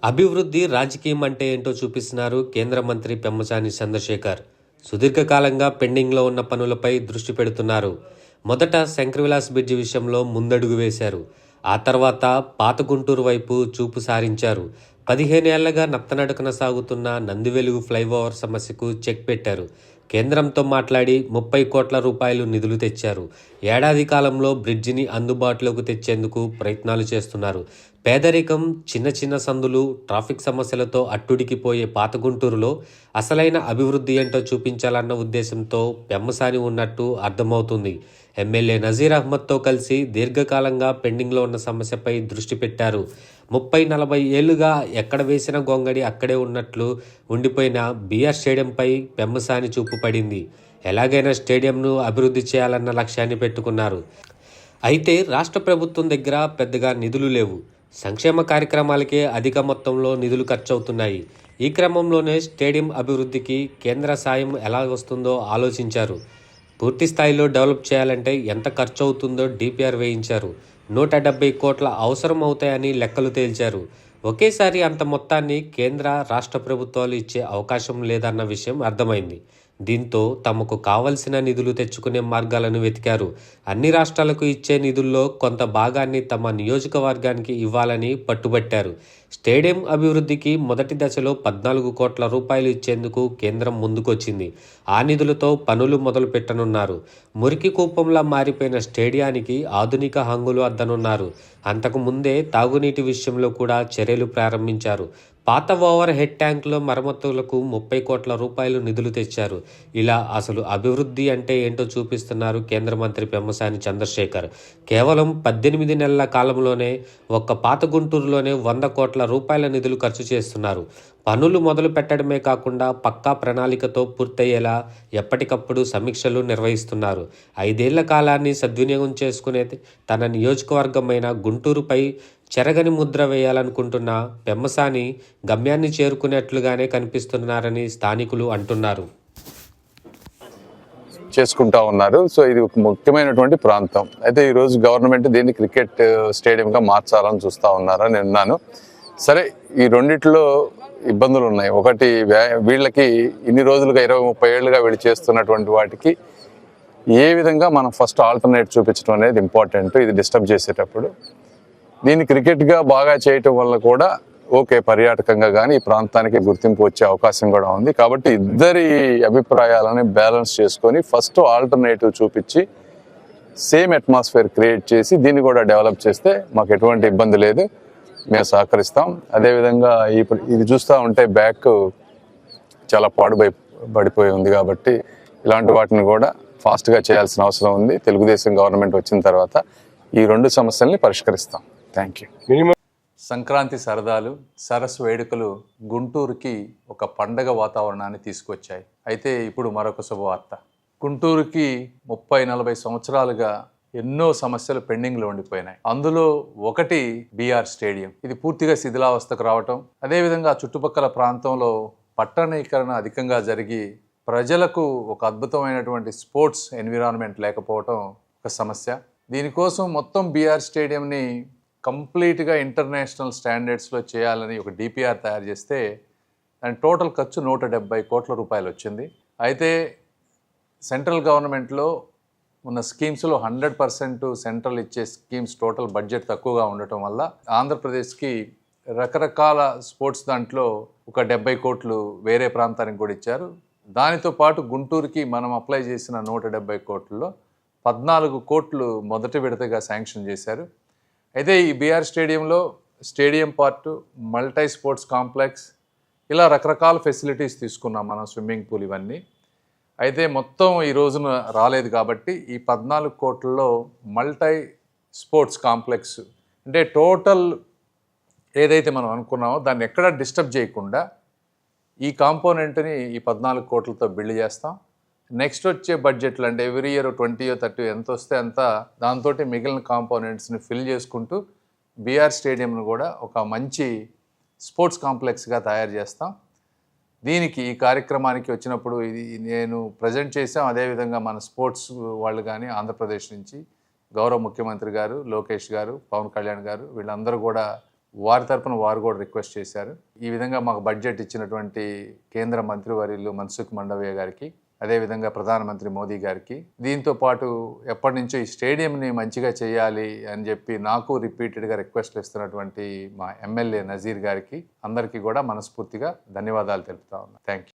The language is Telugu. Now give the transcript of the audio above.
అభివృద్ధి రాజకీయం అంటే ఏంటో చూపిస్తున్నారు కేంద్ర మంత్రి పెమ్మసాని చంద్రశేఖర్. సుదీర్ఘకాలంగా పెండింగ్లో ఉన్న పనులపై దృష్టి పెడుతున్నారు. మొదట శంకరవిలాస్ బ్రిడ్జి విషయంలో ముందడుగు వేశారు. ఆ తర్వాత పాత గుంటూరు వైపు చూపు సారించారు. 15 ఏళ్లుగా నత్తనడకన సాగుతున్న నందివెలుగు ఫ్లైఓవర్ సమస్యకు చెక్ పెట్టారు. కేంద్రంతో మాట్లాడి 30 కోట్ల రూపాయలు నిధులు తెచ్చారు. ఏడాది కాలంలో బ్రిడ్జిని అందుబాటులోకి తెచ్చేందుకు ప్రయత్నాలు చేస్తున్నారు. పేదరికం, చిన్న చిన్న సందులు, ట్రాఫిక్ సమస్యలతో అట్టుడికిపోయే పాత గుంటూరులో అసలైన అభివృద్ధి ఏంటో చూపించాలన్న ఉద్దేశంతో పెమ్మసాని ఉన్నట్టు అర్థమవుతుంది. ఎమ్మెల్యే నజీర్ అహ్మద్తో కలిసి దీర్ఘకాలంగా పెండింగ్లో ఉన్న సమస్యపై దృష్టి పెట్టారు. 30-40 ఏళ్లుగా ఎక్కడ వేసిన గొంగడి అక్కడే ఉన్నట్లు ఉండిపోయిన బీఆర్ స్టేడియంపై పెమ్మసాని చూపు పడింది. ఎలాగైనా స్టేడియంను అభివృద్ధి చేయాలన్న లక్ష్యాన్ని పెట్టుకున్నారు. అయితే రాష్ట్ర ప్రభుత్వం దగ్గర పెద్దగా నిధులు లేవు. సంక్షేమ కార్యక్రమాలకే అధిక మొత్తంలో నిధులు ఖర్చవుతున్నాయి. ఈ క్రమంలోనే స్టేడియం అభివృద్ధికి కేంద్ర సాయం ఎలా వస్తుందో ఆలోచించారు. పూర్తి స్థాయిలో డెవలప్ చేయాలంటే ఎంత ఖర్చు అవుతుందో డిపిఆర్ వేయించారు. 170 కోట్ల అవసరం అవుతాయని లెక్కలు తేల్చారు. ఒకేసారి అంత మొత్తాన్ని కేంద్ర, రాష్ట్ర ప్రభుత్వాలు ఇచ్చే అవకాశం లేదన్న విషయం అర్థమైంది. దీంతో తమకు కావలసిన నిధులు తెచ్చుకునే మార్గాలను వెతికారు. అన్ని రాష్ట్రాలకు ఇచ్చే నిధుల్లో కొంత భాగాన్ని తమ నియోజకవర్గానికి ఇవ్వాలని పట్టుబట్టారు. స్టేడియం అభివృద్ధికి మొదటి దశలో 14 కోట్ల రూపాయలు ఇచ్చేందుకు కేంద్రం ముందుకొచ్చింది. ఆ నిధులతో పనులు మొదలు పెట్టనున్నారు. మురికి కూపంలా మారిపోయిన స్టేడియానికి ఆధునిక హంగులు అద్దనున్నారు. అంతకు ముందే తాగునీటి విషయంలో కూడా చర్యలు ప్రారంభించారు. పాత ఓవర్ హెడ్ ట్యాంకుల మరమ్మతులకు 30 కోట్ల రూపాయలు నిధులు తెచ్చారు. ఇలా అసలు అభివృద్ధి అంటే ఏంటో చూపిస్తున్నారు కేంద్ర మంత్రి పెమ్మసాని చంద్రశేఖర్. కేవలం 18 నెలల కాలంలోనే ఒక్క పాత గుంటూరులోనే 100 కోట్ల రూపాయల నిధులు ఖర్చు చేస్తున్నారు. పనులు మొదలు పెట్టడమే కాకుండా పక్కా ప్రణాళికతో పూర్తయ్యేలా ఎప్పటికప్పుడు సమీక్షలు నిర్వహిస్తున్నారు. 5 ఏళ్ల కాలాన్ని సద్వినియోగం చేసుకునే తన నియోజకవర్గమైన గుంటూరుపై చెరగని ముద్ర వేయాలనుకుంటున్న పెమ్మసాని గమ్యాన్ని చేరుకునేట్లుగానే కనిపిస్తున్నారని స్థానికులు అంటున్నారు. చేసుకుంటా ఉన్నారు. సో ఇది ఒక ముఖ్యమైనటువంటి ప్రాంతం. అయితే ఈరోజు గవర్నమెంట్ దీన్ని క్రికెట్ స్టేడియంగా మార్చాలని చూస్తూ ఉన్నారని విన్నాను. సరే, ఈ రెండిట్లో ఇబ్బందులు ఉన్నాయి. ఒకటి, వీళ్ళకి ఇన్ని రోజులుగా 20-30 ఏళ్ళుగా వీళ్ళు చేస్తున్నటువంటి వాటికి ఏ విధంగా మనం ఫస్ట్ ఆల్టర్నేట్ చూపించడం అనేది ఇంపార్టెంట్. ఇది డిస్టర్బ్ చేసేటప్పుడు దీన్ని క్రికెట్గా బాగా చేయటం వల్ల కూడా ఓకే, పర్యాటకంగా కానీ ఈ ప్రాంతానికి గుర్తింపు వచ్చే అవకాశం కూడా ఉంది. కాబట్టి ఇద్దరి అభిప్రాయాలని బ్యాలెన్స్ చేసుకొని ఫస్ట్ ఆల్టర్నేటివ్ చూపించి సేమ్ అట్మాస్ఫియర్ క్రియేట్ చేసి దీన్ని కూడా డెవలప్ చేస్తే మాకు ఎటువంటి ఇబ్బంది లేదు, మేము సహకరిస్తాం. అదేవిధంగా ఇది చూస్తూ ఉంటే బ్యాక్ చాలా పడిపోయి ఉంది. కాబట్టి ఇలాంటి వాటిని కూడా ఫాస్ట్గా చేయాల్సిన అవసరం ఉంది. తెలుగుదేశం గవర్నమెంట్ వచ్చిన తర్వాత ఈ రెండు సమస్యల్ని పరిష్కరిస్తాం. Thank you. సంక్రాంతి సరదాలు, సరస్సు వేడుకలు గుంటూరుకి ఒక పండగ వాతావరణాన్ని తీసుకొచ్చాయి. అయితే ఇప్పుడు మరొక శుభవార్త. గుంటూరుకి 30-40 సంవత్సరాలుగా ఎన్నో సమస్యలు పెండింగ్లో ఉండిపోయినాయి. అందులో ఒకటి బీఆర్ స్టేడియం. ఇది పూర్తిగా శిథిలావస్థకు రావటం, అదేవిధంగా చుట్టుపక్కల ప్రాంతంలో పట్టణీకరణ అధికంగా జరిగి ప్రజలకు ఒక అద్భుతమైనటువంటి స్పోర్ట్స్ ఎన్విరాన్మెంట్ లేకపోవటం ఒక సమస్య. దీనికోసం మొత్తం బీఆర్ స్టేడియంని కంప్లీట్గా ఇంటర్నేషనల్ స్టాండర్డ్స్లో చేయాలని ఒక డిపిఆర్ తయారు చేస్తే దాని టోటల్ ఖర్చు 170 కోట్ల రూపాయలు వచ్చింది. అయితే సెంట్రల్ గవర్నమెంట్లో ఉన్న స్కీమ్స్లో 100% సెంట్రల్ ఇచ్చే స్కీమ్స్ టోటల్ బడ్జెట్ తక్కువగా ఉండటం వల్ల ఆంధ్రప్రదేశ్కి రకరకాల స్పోర్ట్స్ దాంట్లో ఒక 70 కోట్లు వేరే ప్రాంతానికి కూడా ఇచ్చారు. దానితో పాటు గుంటూరుకి మనం అప్లై చేసిన 170 కోట్లలో 14 కోట్లు మొదటి విడతగా శాంక్షన్ చేశారు. అయితే ఈ బీఆర్ స్టేడియంలో stadium part, multi sports complex, ఇలా రకరకాల ఫెసిలిటీస్ తీసుకున్నాం మనం, స్విమ్మింగ్ పూల్ ఇవన్నీ. అయితే మొత్తం ఈ రోజున రాలేదు కాబట్టి ఈ 14 కోట్లలో మల్టీ స్పోర్ట్స్ కాంప్లెక్స్ అంటే టోటల్ ఏదైతే మనం అనుకున్నామో దాన్ని ఎక్కడా డిస్టర్బ్ చేయకుండా ఈ కాంపోనెంట్ని ఈ 14 కోట్లతో బిల్డ్ చేస్తాం. నెక్స్ట్ వచ్చే బడ్జెట్లు అంటే ఎవ్రీ ఇయర్ 20-30 ఎంత వస్తే అంత, దాంతో మిగిలిన కాంపోనెంట్స్ని ఫిల్ చేసుకుంటూ బీఆర్ స్టేడియంను కూడా ఒక మంచి స్పోర్ట్స్ కాంప్లెక్స్గా తయారు చేస్తాం. దీనికి ఈ కార్యక్రమానికి వచ్చినప్పుడు ఇది నేను ప్రజెంట్ చేసాం. అదేవిధంగా మన స్పోర్ట్స్ వాళ్ళు కానీ ఆంధ్రప్రదేశ్ నుంచి గౌరవ ముఖ్యమంత్రి గారు, లోకేష్ గారు, పవన్ కళ్యాణ్ గారు, వీళ్ళందరూ కూడా వారి తరపున వారు కూడా రిక్వెస్ట్ చేశారు. ఈ విధంగా మాకు బడ్జెట్ ఇచ్చినటువంటి కేంద్ర మంత్రివర్యులు మన్సుఖ్ మండవీయ గారికి, అదేవిధంగా ప్రధానమంత్రి మోదీ గారికి, దీంతో పాటు ఎప్పటి నుంచో ఈ స్టేడియంని మంచిగా చేయాలి అని చెప్పి నాకు రిపీటెడ్గా రిక్వెస్ట్లు ఇస్తున్నటువంటి మా ఎమ్మెల్యే నజీర్ గారికి అందరికీ కూడా మనస్ఫూర్తిగా ధన్యవాదాలు తెలుపుతా ఉన్నాను. Thank you.